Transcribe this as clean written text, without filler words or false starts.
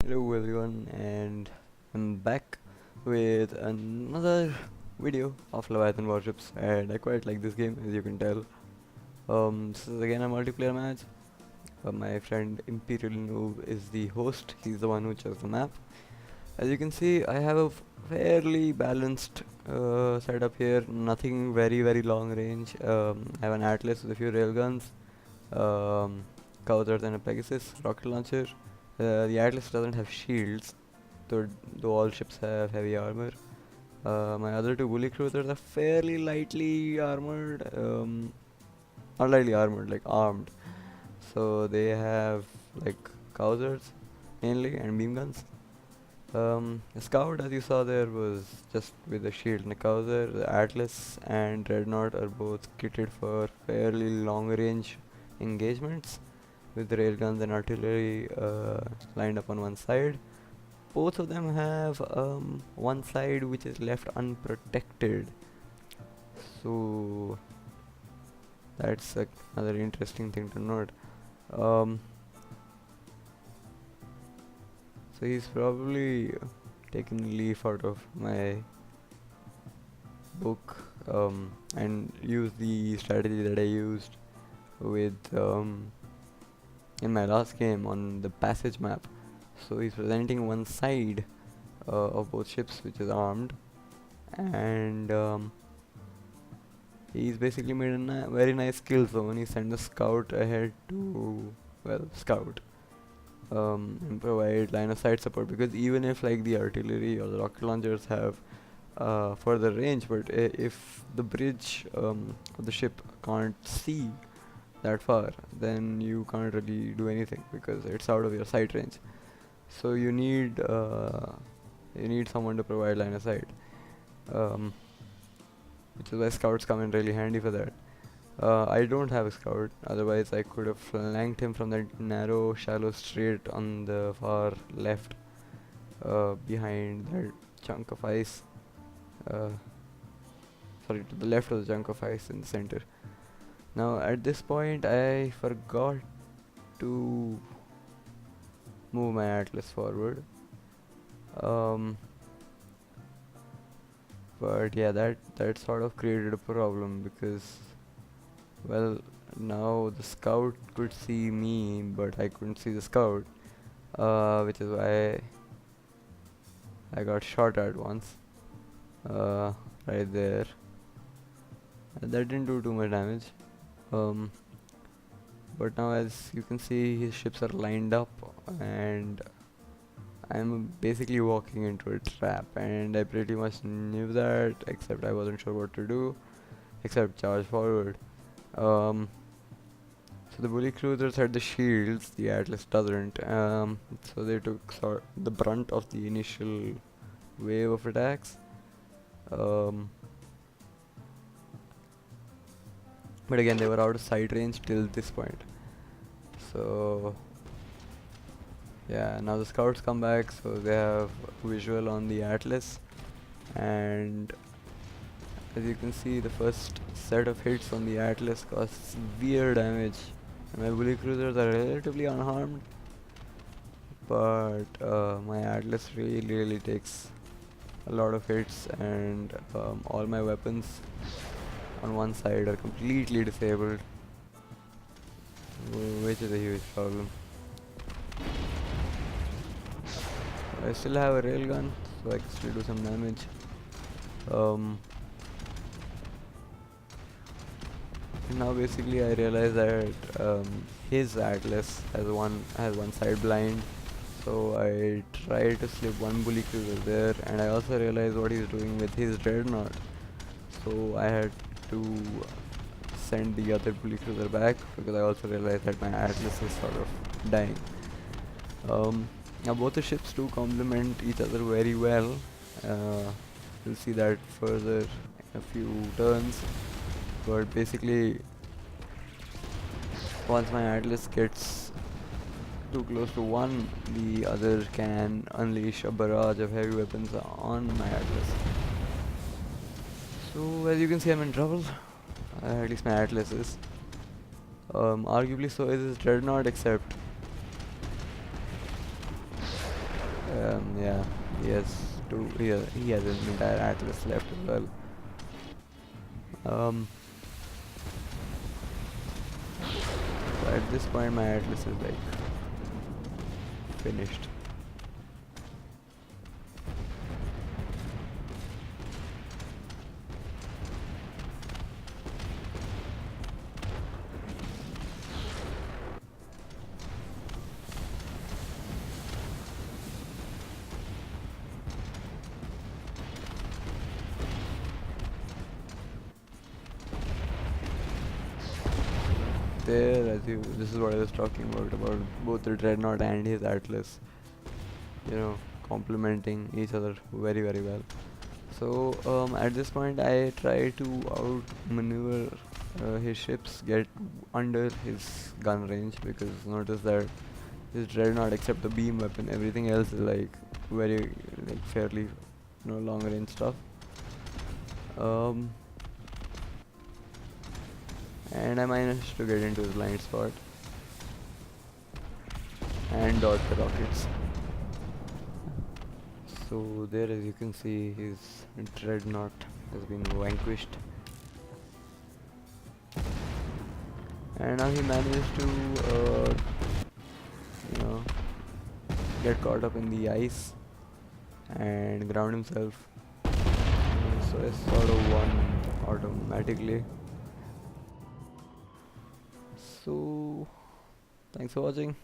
Hello everyone, and I'm back with another video of Leviathan Warships, and I quite like this game, as you can tell. This is again a multiplayer match. My friend Imperial Noob is the host. He's the one who chose the map. As you can see, I have a fairly balanced setup here. Nothing very long range. I have an Atlas with a few railguns, um, Cowsers and a Pegasus rocket launcher. The Atlas doesn't have shields, though all ships have heavy armor. My other two bully cruisers are fairly lightly armored, not lightly armored, like armed. So they have like Cowsers mainly and beam guns. The Scout, as you saw there, was just with a shield and a Cowser. The Atlas and Dreadnought are both kitted for fairly long range engagements with railguns and artillery lined up on one side. Both of them have one side which is left unprotected, so that's another interesting thing to note. Um, so he's probably taken a leaf out of my book and used the strategy that I used with in my last game on the passage map. So he's presenting one side of both ships, which is armed, and he's basically made a very nice kill zone. He sent the scout ahead to, well, scout and provide line of sight support, because even if like the artillery or the rocket launchers have further range, but if the bridge of the ship can't see that far, then you can't really do anything because it's out of your sight range. So you need someone to provide line of sight, which is why scouts come in really handy for that. I don't have a scout, otherwise I could have flanked him from that narrow, shallow strait on the far left, behind that chunk of ice. Sorry, to the left of the chunk of ice in the center. Now at this point I forgot to move my Atlas forward, but yeah, that sort of created a problem because, well, now the scout could see me but I couldn't see the scout, which is why I got shot at once, right there. That didn't do too much damage, but now as you can see, his ships are lined up and I'm basically walking into a trap, and I pretty much knew that, except I wasn't sure what to do except charge forward. So the bully cruisers had the shields, the Atlas doesn't, so they took the brunt of the initial wave of attacks. But again, they were out of sight range till this point. So yeah, now the scouts come back, so they have visual on the Atlas, and as you can see, the first set of hits on the Atlas caused severe damage, and my bully cruisers are relatively unharmed, but my Atlas really takes a lot of hits, and all my weapons on one side are completely disabled, which is a huge problem. I still have a railgun, so I can still do some damage. Now basically I realize that his Atlas has one side blind, so I try to slip one bully cruiser there, and I also realize what he's doing with his dreadnought, so I had to send the other bully cruiser back because I also realized that my Atlas is sort of dying. Now both the ships do complement each other very well. You'll see that further in a few turns, but basically once my Atlas gets too close to one, the other can unleash a barrage of heavy weapons on my Atlas. So as you can see, I'm in trouble. At least my Atlas is. Arguably so is his Dreadnought, except Yeah, he has he has an entire atlas left as well. Um, so at this point my atlas is like finished. There, as you, this is what I was talking about both the dreadnought and his atlas, you know, complementing each other very very well. So at this point I try to outmaneuver his ships, get under his gun range, because notice that his dreadnought, except the beam weapon, everything else is like very like fairly, long range stuff. Um, and I managed to get into his blind spot and dodge the rockets. So there, as you can see, his dreadnought has been vanquished, and now he managed to you know get caught up in the ice and ground himself. So it's sort of won automatically. So thanks for watching.